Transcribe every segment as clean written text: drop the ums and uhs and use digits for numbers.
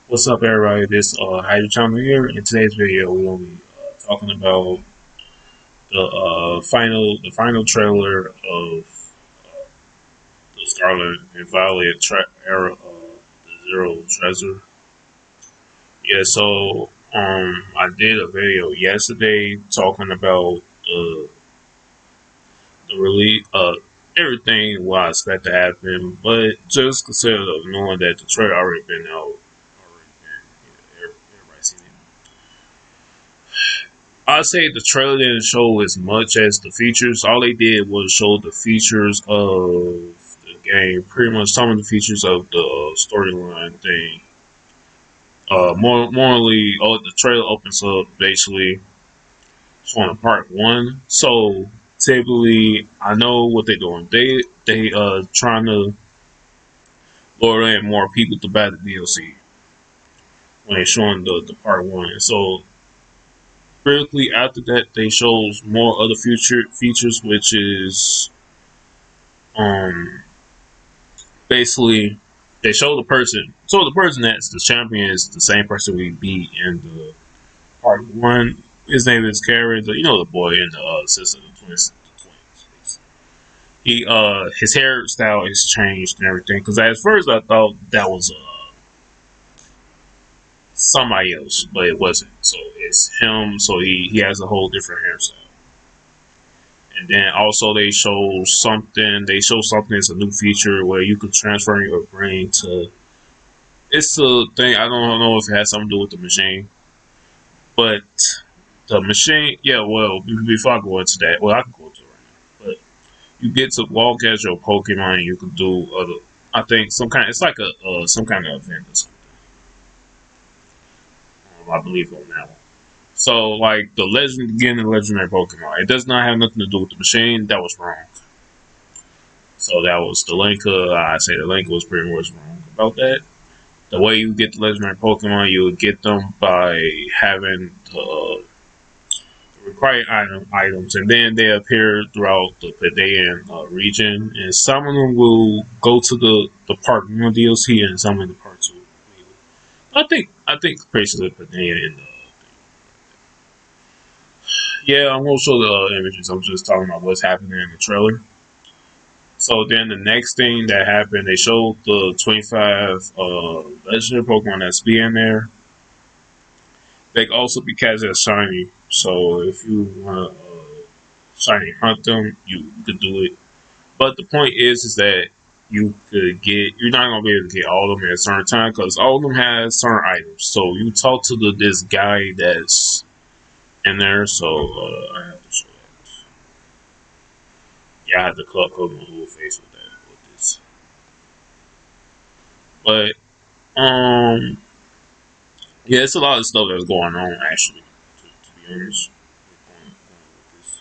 What's up, everybody? This Hydro Channel here. In today's video, we're gonna be talking about the final trailer of the Scarlet and Violet era of the Zero Treasure. Yeah, so I did a video yesterday talking about the release, everything what I expect to happen, but just consider knowing that the trailer already been out, already been, everybody seen it. I'd say the trailer didn't show as much as the features. All they did was show the features of the game, pretty much some of the features of the storyline thing. Morally, the trailer opens up basically on a part one. So typically, I know what they're doing. They trying to lure in more people to buy the DLC when they're showing the part one. So critically after that they shows more other future features, which is um basically they show the person, so the person that's the champion is the same person we beat in the part one. His name is Karen, the boy in the sister, the twins. He his hairstyle is changed and everything, because at first I thought that was somebody else, but it wasn't. So it's him, so he has a whole different hairstyle. And then also they show something as a new feature where you can transfer your brain to, it's a thing, I don't know if it has something to do with the machine. But the machine, yeah, well, before I go into that, well, I can go into it right now. But you get to walk as your Pokemon, and you can do other, I think some kind, it's like a some kind of event or something. I believe on that one. So like the legend, getting the legendary Pokemon, it does not have nothing to do with the machine. That was wrong. So that was the link. I say the link was pretty much wrong about that. The way you get the legendary Pokemon, you would get them by having the required items, and then they appear throughout the Paidean region. And some of them will go to the Part One DLC, and some in the Part Two. I think basically Paidean in the, yeah, I'm gonna show the images. I'm just talking about what's happening in the trailer. So then the next thing that happened, they showed the 25 legendary Pokemon that's being there. They can also be catched as shiny. So if you want to shiny hunt them, you could do it. But the point is that you're not gonna be able to get all of them at a certain time, because all of them have certain items. So you talk to this guy that's in there. So I have to show that. Yeah, I have to cover my whole face with that with this. But yeah, it's a lot of stuff that's going on actually. To be honest, with this.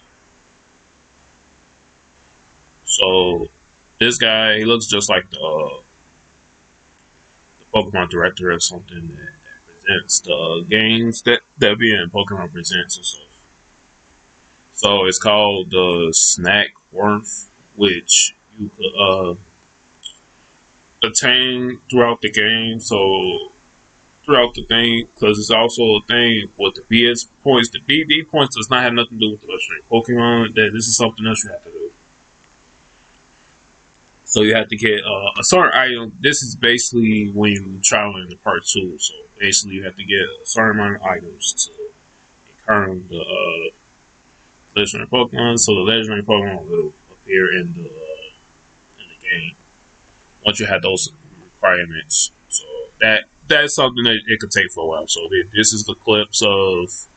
So this guy, he looks just like the Pokemon director or something that presents the games that be in Pokemon Presents and stuff. So it's called the Snack Worth, which you could attain throughout the game. So throughout the thing, because it's also a thing with the BS points. The BD points does not have nothing to do with the illustrated Pokemon. That this is something else you have to do. So you have to get a certain item. This is basically when you travel into part two. So basically, you have to get a certain amount of items to earn the legendary Pokemon. So the legendary Pokemon will appear in the game once you have those requirements. So that's something that it could take for a while. So this is the clips of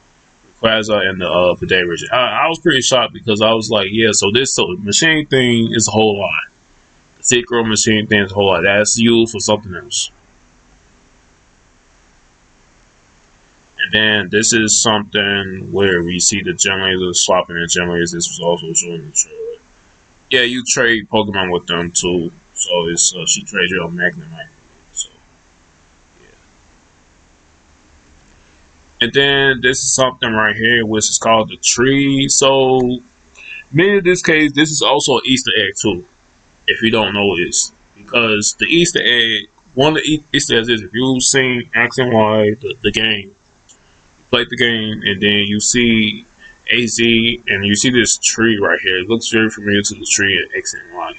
Quasar and the Pidea region. I was pretty shocked because I was like, yeah, so machine thing is a whole lot. The secret machine thing is a whole lot. That's used for something else. And then this is something where we see the gym lasers swapping the gym lasers. This was also shown in the trailer. Yeah, you trade Pokemon with them too. So it's she trades you a Magnemite. So yeah. And then this is something right here, which is called the tree. So in this case, this is also an Easter egg too. If you don't know this, because the Easter egg one of the Easter eggs is if you've seen X and Y, the game, you play the game, and then you see AZ, and you see this tree right here. It looks very familiar to the tree in X and Y,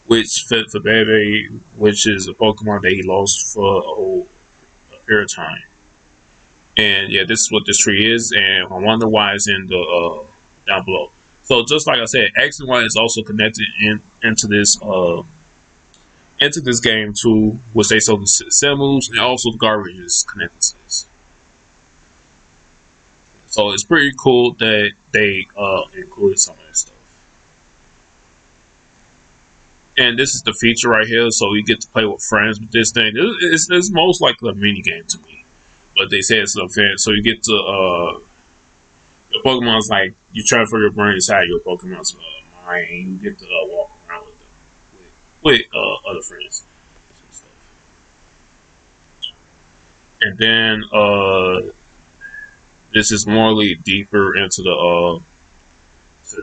which fit the baby, which is a Pokemon that he lost for a whole period of time. And yeah, this is what this tree is, and I wonder why it's in the down below. So just like I said, X and Y is also connected into this game too, which they sold the symbols, and also the garbage is connected to this. So it's pretty cool that they included some of this stuff. And this is the feature right here, so you get to play with friends with this thing. It's most like a mini game to me, but they say it's an event, so you get to your Pokemon's like you transfer your brain inside your Pokemon's mind, and you get to walk around with them with other friends and stuff. And then this is morally deeper into the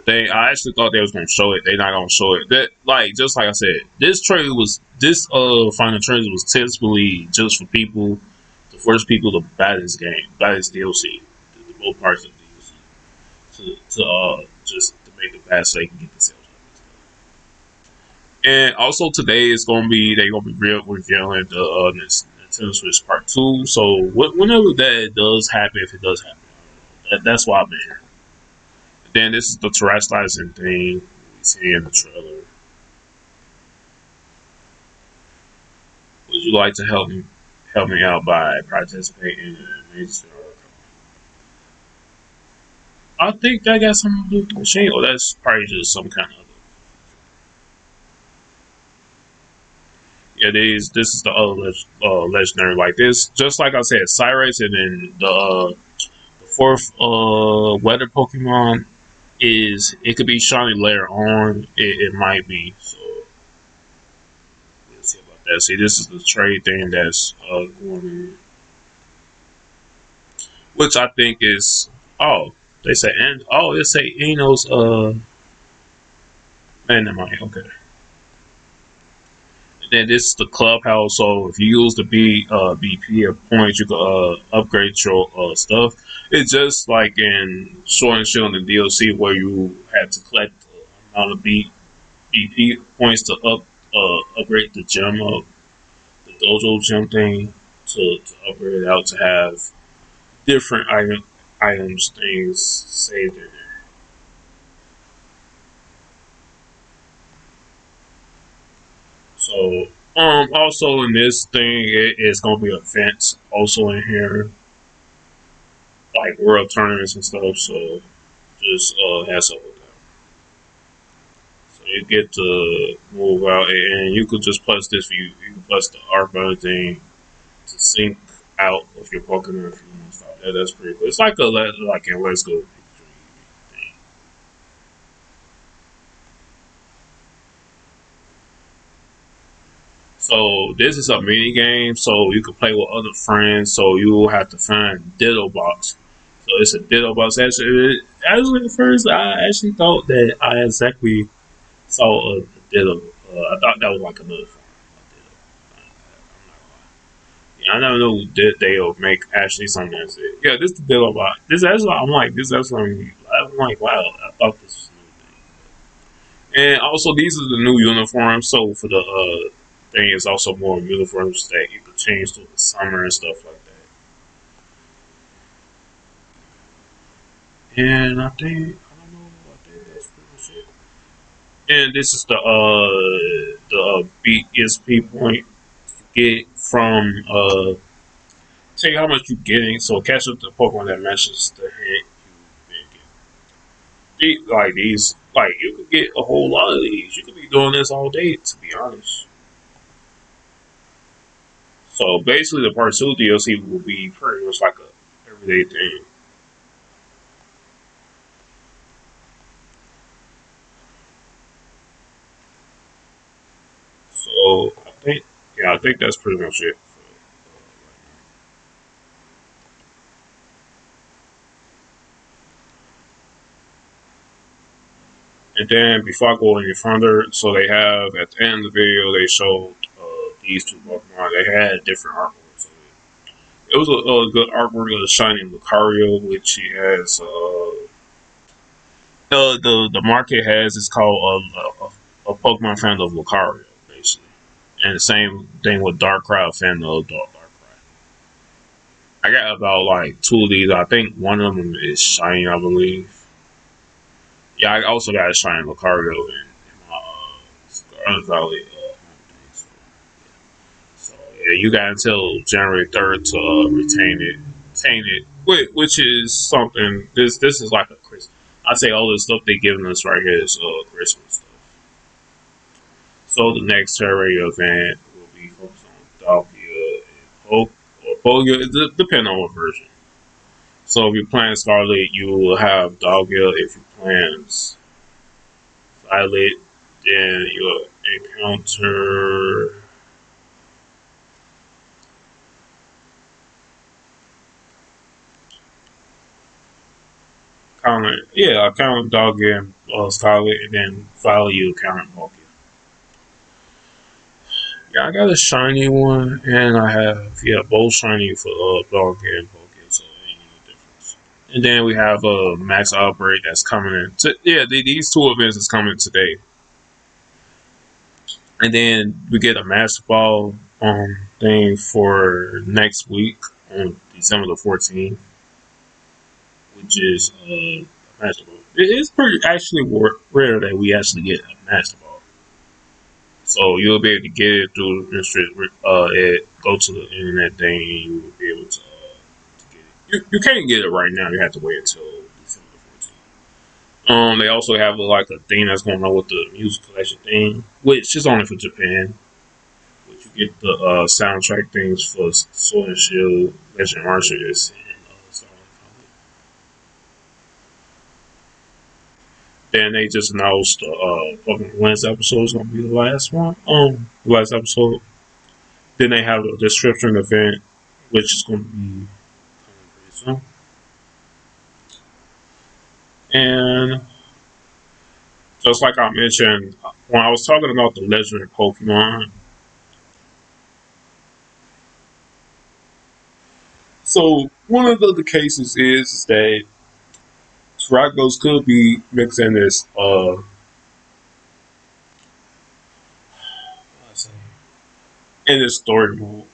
thing. I actually thought they was gonna show it. They not gonna show it. That like just like I said, this final trailer was typically just for people, the first people to buy this game, buy this DLC, the both parts of the DLC, to just to make it fast so they can get the sales up. And also today is gonna be they gonna be revealing the Nintendo Switch Part Two. So whenever that does happen, if it does happen, that's why I'm here. Then this is the terrestrializing thing we see in the trailer. Would you like to help me out by participating in a major? I think that got something to do with the machine, or that's probably just some kind of. Yeah, this is the other legendary like this. Just like I said, Cyrus, and then the fourth weather Pokemon is it could be shiny later on. It might be so. Let's see about that. See, this is the trade thing that's going on, which I think is they say and they say Eno's man never mind, okay. And then this is the clubhouse, so if you use the BP or points you can upgrade your stuff. It's just like in Sword and Shield and the DLC where you had to collect the amount of BP points to upgrade the gem of the dojo gem thing to upgrade it out to have different items things saved in there. So also in this thing it is gonna be events also in here like world tournaments and stuff. So just has up with that. So you get to move out and you could just plus this you can plus the Arbor thing to sync out of your Pokemon if you want to stop that. That's pretty cool. It's like like in Let's Go thing. So this is a mini game, so you can play with other friends. So you will have to find Ditto Box. So it's a Ditto Box. Actually, at first I actually thought that I exactly saw a Ditto. I thought that was like another form of Ditto. Yeah, I never know that they'll make actually something that's it. Yeah, this is the Ditto Box. This that's why I'm like this. That's what I'm like. Wow, I thought this was a new thing. And also, these are the new uniforms. So for the thing, is also more uniforms that you could change to the summer and stuff like that. And I don't know. I think that's pretty much it. And this is the BSP point you get from tell you how much you're getting. So catch up the Pokemon that matches the hit you've been getting. Like these, like you could get a whole lot of these. You could be doing this all day, to be honest. So basically, the part two DLC will be pretty much like a everyday thing. So I think, yeah, I think that's pretty much it. And then before I go any further, so they have at the end of the video they showed these two Pokemon. They had different artwork. So it was a good artwork of the shiny Lucario, which he has. The market has it's called a Pokemon fan of Lucario, basically, and the same thing with Darkrai fan of Darkrai. I got about like two of these. I think one of them is shiny, I believe. Yeah, I also got a shiny Lucario in my Scarlet Valley thing. So yeah, you got until January 3rd to retain it, which is something. This is like a Christmas. I say all the stuff they giving us right here is Christmas stuff. So the next terror event will be focused on Dahlia and Poke or Pogia, depending on what version. So if you're playing Scarlet, you will have Dahlia. If you plan Violet, then you'll encounter I count Dahlia and Scarlet, and then Violet you count Pokia. Yeah, I got a shiny one, and I have both shiny for Dahlia and Pokia, so it ain't no difference. And then we have a Max Outbreak that's coming in. These two events is coming today. And then we get a Master Ball thing for next week on December the 14th, which is Master Ball. It's pretty actually rare that we actually get a Master Ball. So you'll be able to get it through go to the internet thing and you will be able to get it. You can't get it right now. You have to wait until December the 14th. They also have like a thing that's going on with the music collection thing, which is only for Japan. But you get the soundtrack things for Sword and Shield, Legend Arceus, and Starlight Valley. Then they just announced the Pokemon Wednesday episode is going to be the last one. The last episode. Then they have a description event, which is going to be coming pretty soon. And just like I mentioned, when I was talking about the legendary Pokemon, so one of the cases is that Rakdos could be mixing this in this story mode.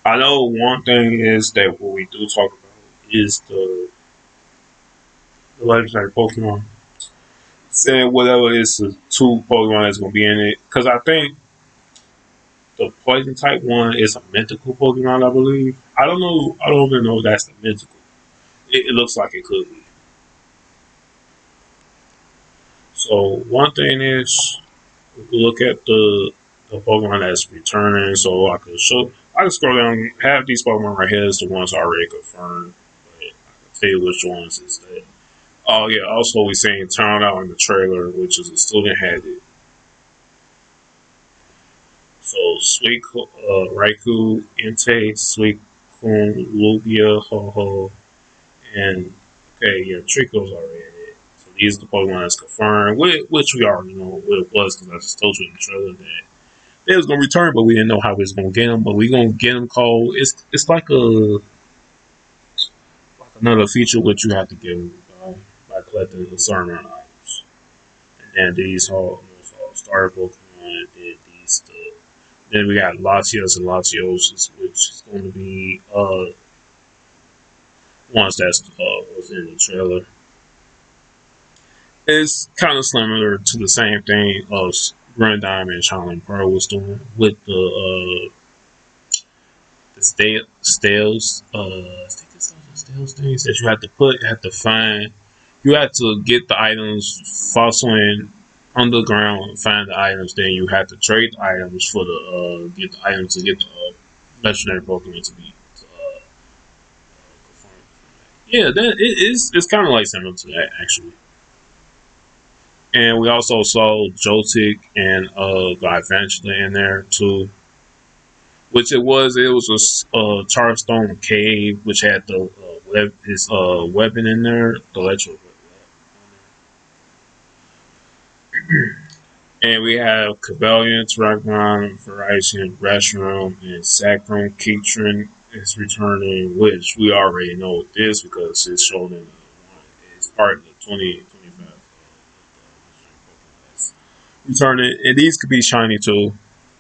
I know one thing is that what we do talk about is the legendary Pokemon. Saying whatever is the two Pokemon that's gonna be in it. Because I think the poison type one is a mythical Pokemon, I believe. I don't know. I don't even know if that's the mythical. It looks like it could be. So one thing is, we can look at the Pokemon that's returning. So I can scroll down. Half these Pokemon right here is the ones already confirmed. But I can tell you which ones is that. Oh yeah. Also, we seen turned out in the trailer, which is a student had it. So Sweet Raikou, Entei, Sweet Kun, Lugia, Ho Ho, and okay, yeah, Trico's already in it. So these are the Pokemon that's confirmed, which we already know what it was because I just told you in the trailer that they was gonna return, but we didn't know how we was gonna get them. But we gonna get them called. It's like another feature which you have to get them by collecting a certain amount of items. And then these all starter Pokemon. And then these then we got Latios and Latios, which is going to be ones that's was in the trailer. It's kind of similar to the same thing Grand Diamond and Shining Pearl was doing with the stales. I think it's the stales things that you have to find. You have to get the items fossailing underground and find the items. Then you have to trade the items for the get the items to get the legendary Pokemon to be confirmed. Yeah, that it is. It's kind of like similar to that actually. And we also saw Joltik and Glyvantula in there too. Which it was a Charstone cave which had the his weapon in there, the electro. And we have Cabellians, Ragnar, Verizon, Restroom, and Sacrum Keatron is returning, which we already know this because it's shown in it's part of the 2025 returning. And these could be shiny too.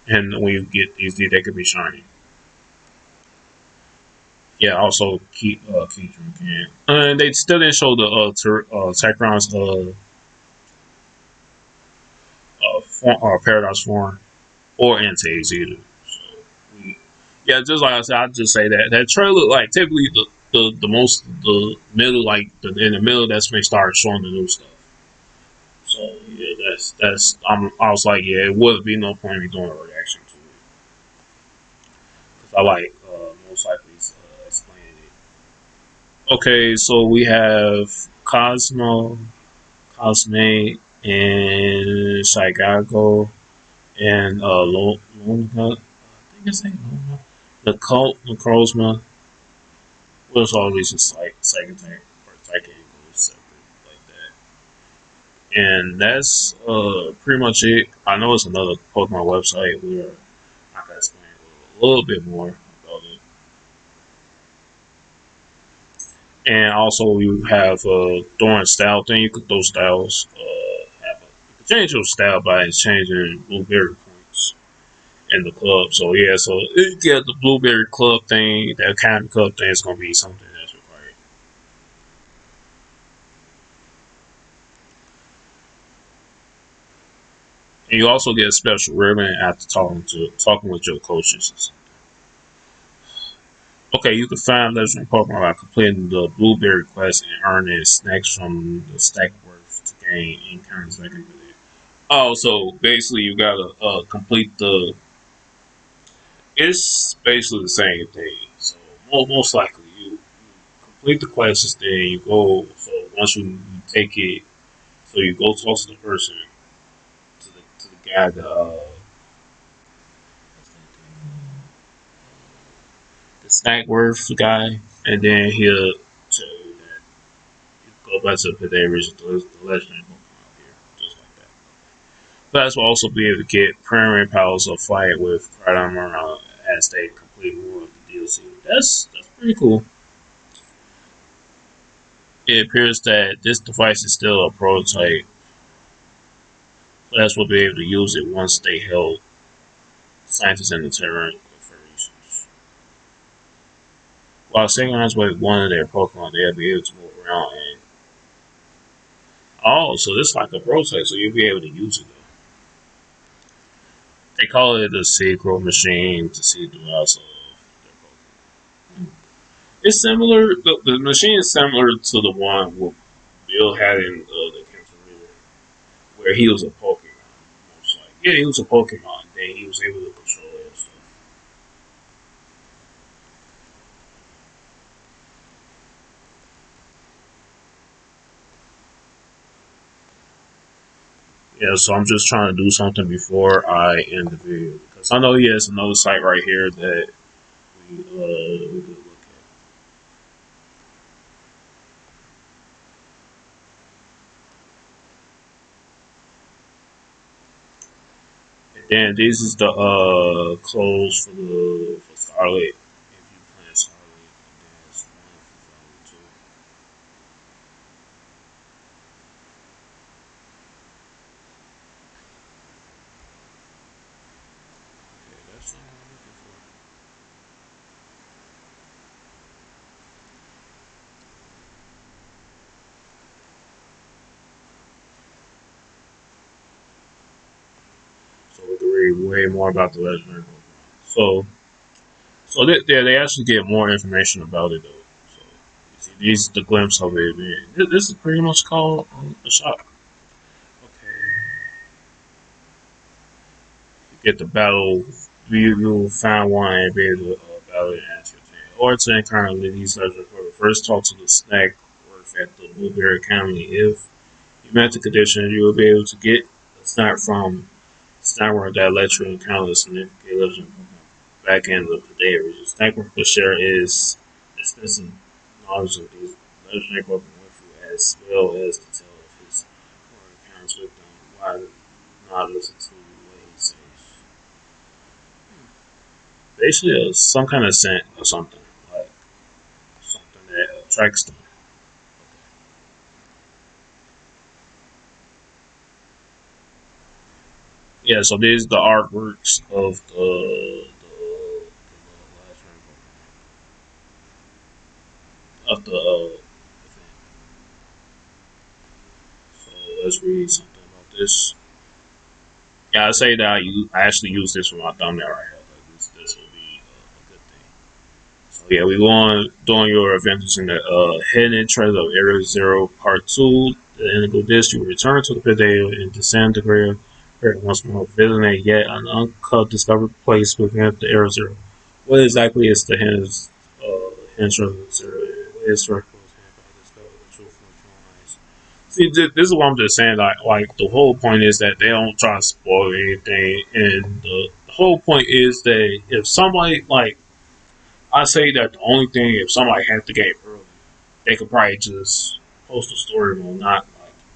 And when you get these, they could be shiny. Yeah, also Keatron can. And they still didn't show the Tacron's Paradox form or Antares either. So we, yeah, just like I said, I just say that trailer like typically the most the middle like in the middle that's when they start showing the new stuff. So yeah, I was like yeah, it would be no point in me doing a reaction to it because I like most likely explaining it. Okay, so we have Cosmo, Cosmate, and Chicago and Luna. I think it's Luna. The cult, the Crozma, was always just like second tank or Titan goes separate like that. And that's pretty much it. I know it's another Pokemon website where I can explain a little bit more about it. And also you have throwing style thing. You could throw styles. You could change your style by exchanging blueberry points in the club. So yeah, so you get the blueberry club thing. That kind of club thing is gonna be something that's required. And you also get a special ribbon after talking with your coaches. Okay, you can find legendary Pokemon by completing the Blueberry quest and earning snacks from the stack worth to gain encounters that can be there. Oh, so basically you gotta complete the. It's basically the same thing. So most likely you complete the quests, then you go. So once you take it, so you go talk to the person, to the guy, the snack worth guy, and then he'll tell you that you go back to the areas of the legendary Pokemon here, just like that. Players will also be able to get primary powers of fight with Cryodomar as they complete more of the DLC. That's pretty cool. It appears that this device is still a prototype. Players will be able to use it once they help scientists in the terrain for research. While synchronized with one of their Pokemon, they'll be able to move around and oh, so this is like a prototype, so you'll be able to use it. They call it a synchro machine to see the rest of their Pokemon. It's similar. The machine is similar to the one with Bill had in the Cancer River, where he was a Pokemon. Most like, yeah, he was a Pokemon. Then he was able to control it and stuff. Yeah, so I'm just trying to do something before I end the video because I know he has another site right here that we could look at. And then this is the clothes for Scarlet. If you plan Scarlet, and then it's one for two. Okay, that's what I'm looking for. So we can read way more about the legendary Pokemon. They actually get more information about it though. So you see, these the glimpse of it. Man. This is pretty much called the shop. Okay, you get the battle. You'll find one and be able to battle and answer it. Or to encounter these legends for the first talk to the snack worth at the Blueberry Academy. If you met the condition, you will be able to get a snack from Snackwork that lets you encounter the significant legend back end of the day. Snackwork will share is extensive knowledge of these legendary Pokemon with you, as well as detail of his encounters with them. Why? not listen to what he says. Basically, some kind of scent or something, like something that attracts them. Yeah, so these the artworks of the so let's read something about this. Yeah, I say that I actually use this for my thumbnail right here. Like this will be a good thing. So yeah, we go on doing your adventures in the hidden treasure of Area Zero Part Two. The indigo disc, you return to the Pideo and descend the grave once more, visiting yet an uncut discovered place within the Area Zero. What exactly is the hidden treasure of Zero? What is circles and discover the truth from your eyes? See, this is what I'm just saying. Like the whole point is that they don't try to spoil anything, and the whole point is that if somebody like I say that the only thing if somebody had the game early, they could probably just post a story mode, not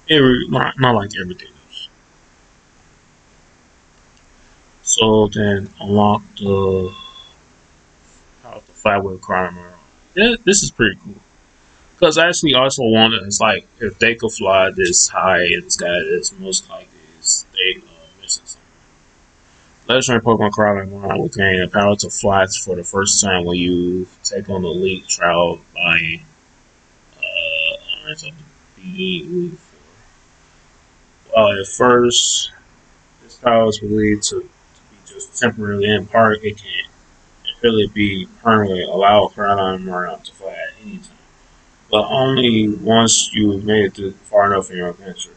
like everything else. So then unlock the fight with crime. Yeah, this is pretty cool. Because I actually also wonder, it's like if they could fly this high in the sky, it's most likely is they missing something. Legendary Pokemon Crawler will gain the power to fly for the first time when you take on the Elite Trial by Orange of the Elite at first, this power is believed to be just temporarily in part. It can really be permanently allow Caroline Marant to fly at any time, but only once you've made it far enough in your adventure.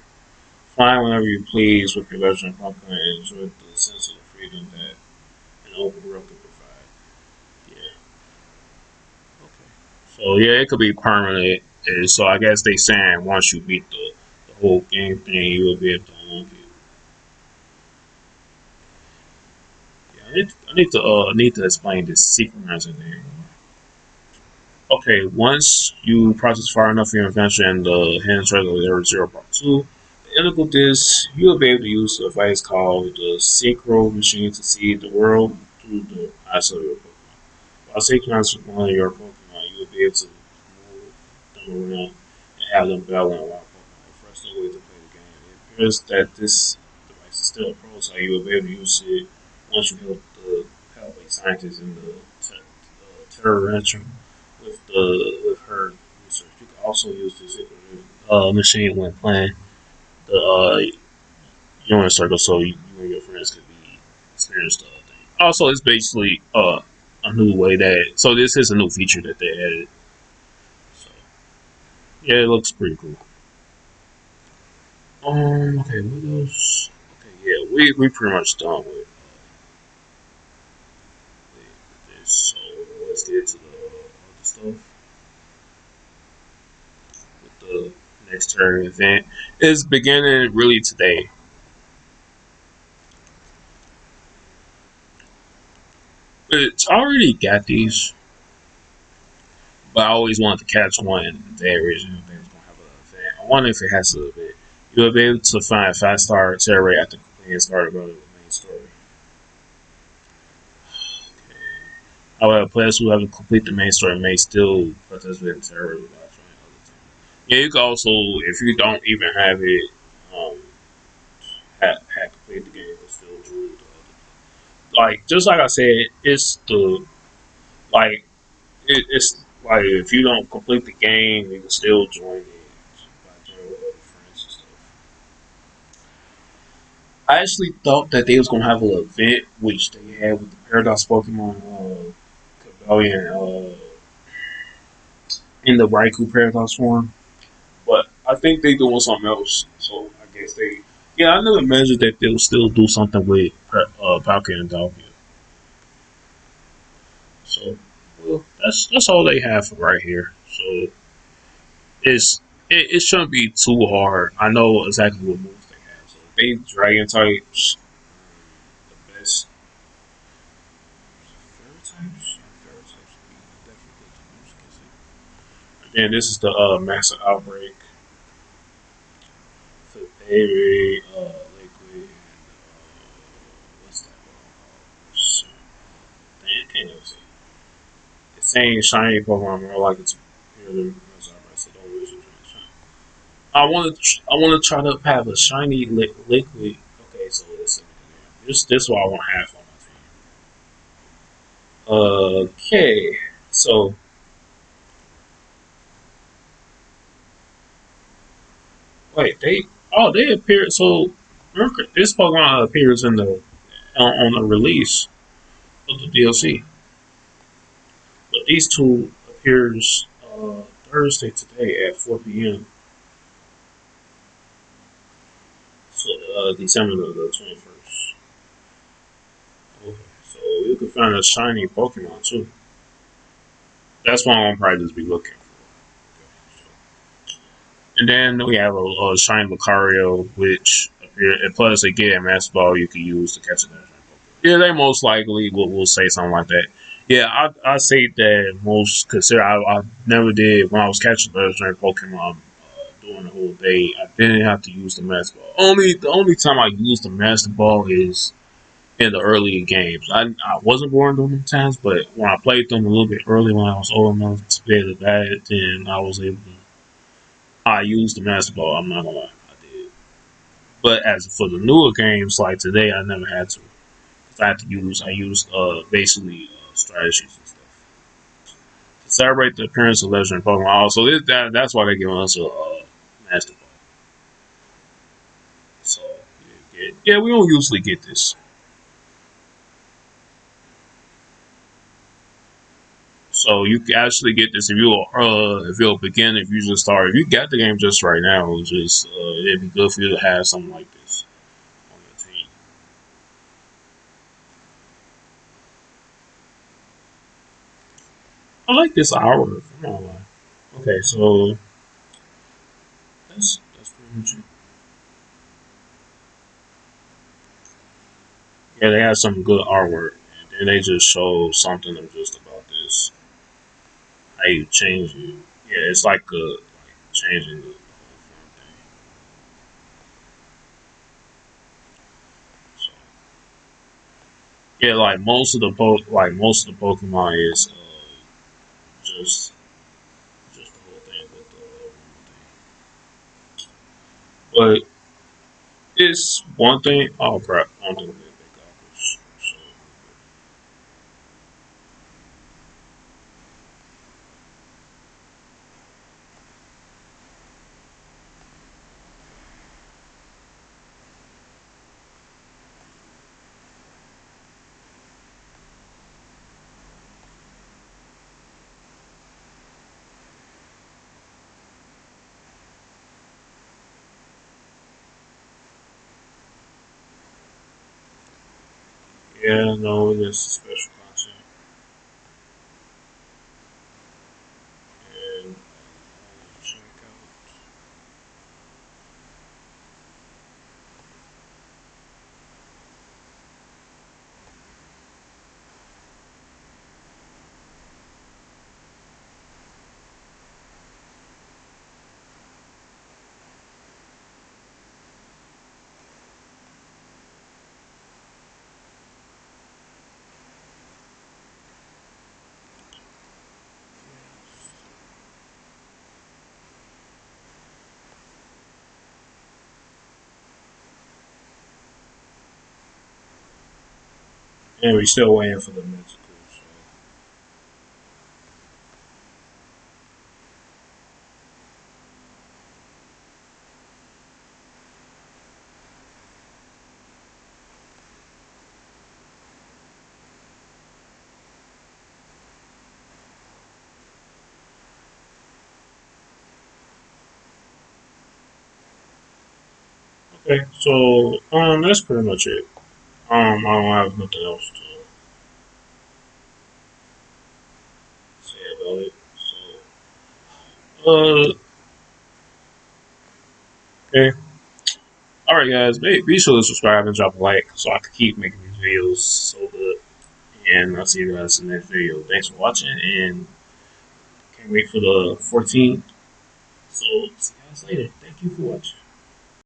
Fly whenever you please with your Legendary Pokemon and enjoy the sense of freedom that an open world can provide. Yeah. Okay. So yeah, it could be permanent. So I guess they saying once you beat the whole game thing, you will be able to unlock it. Yeah, I need to explain this sequencing thing. Okay, once you process far enough in your adventure in the hidden treasure level 0.2, the indigo disc, you will be able to use a device called the synchro machine to see the world through the eyes of your Pokemon. While synchronizing one of your Pokemon, you will be able to move them around and have them battle in wild Pokemon. The first way to play the game. It appears that this device is still a prototype. You will be able to use it once you help a scientist in the Terra with her research. You can also use this machine when playing the unit circle, so you and your friends could be experience the thing. Also, it's basically a new way that this is a new feature that they added. So yeah, it looks pretty cool. Okay, what else? Okay, yeah, we pretty much done with this. So let's get to the other stuff with the next turn event. It's beginning really today. It's already got these, but I always wanted to catch one. The original they was gonna have an event. I wonder if it has an event. You'll be able to find 5-star terror after completing started running the main story. However, players who haven't completed the main story may still participate in terror without trying other things. Yeah, you can also, if you don't even have it, um, have completed the game, but still drew the other. Like just like I said, it's the like it's like if you don't complete the game, you can still join it by joining with other friends and stuff. I actually thought that they was gonna have an event which they had with the Paradox Pokemon Cabellion in the Raikou Paradox form, but I think they doing something else. So I guess I never imagined that they'll still do something with Palkia and Dalkia. So well, that's all they have for right here. So it shouldn't be too hard. I know exactly what moves they have. So they dragon types, the best fairy types. Fairy types would be definitely good to use. And then this is the massive outbreak for baby liquid. saying shiny Pokemon more like it's purely so don't lose it. I want to try to have a shiny liquid. Okay, so this is what I want to have on my team. Okay, so wait, they appeared. So remember, this Pokemon appears in the on the release of the DLC, but these two appears Thursday today at 4 p.m. So December the 21st. Okay, so you can find a shiny Pokemon too. That's what I'm probably just be looking for. And then we have a shiny Lucario, which and plus again, Master Ball you can use to catch a Pokemon. Yeah, they most likely will say something like that. Yeah, I say that most consider I never did when I was catching legendary Pokemon during the whole day. I didn't have to use the Master Ball. The only time I used the Master Ball is in the early games. I wasn't born during them times, but when I played them a little bit early when I was old enough to be able to buy it, then I was able to. I used the Master Ball. I'm not gonna lie, I did. But as for the newer games like today, I never had to. I used basically strategies and stuff to celebrate the appearance of legendary Pokemon. Also, that's why they're giving us a Master Ball. So yeah, we don't usually get this. So you can actually get this if you're a beginner, if you just start, if you got the game just right now, just it'd be good for you to have something like this on your team. I like this hour. I'm not lying. Okay, so that's pretty much it. Yeah, they have some good artwork, and then they just show something of just about this how you change it. Yeah, it's like changing the whole thing. So yeah, like most of the Pokemon is just just the whole thing with the but it's one thing. Oh crap! I don't think they got this. So yeah, no, it is special content, and check out. And we still waiting for the musical. So okay, so that's pretty much it. I don't have nothing else to say about it. So okay. All right, guys, be sure to subscribe and drop a like so I can keep making these videos so good. And I'll see you guys in the next video. Thanks for watching, and can't wait for the 14th. So see you guys later. Thank you for watching.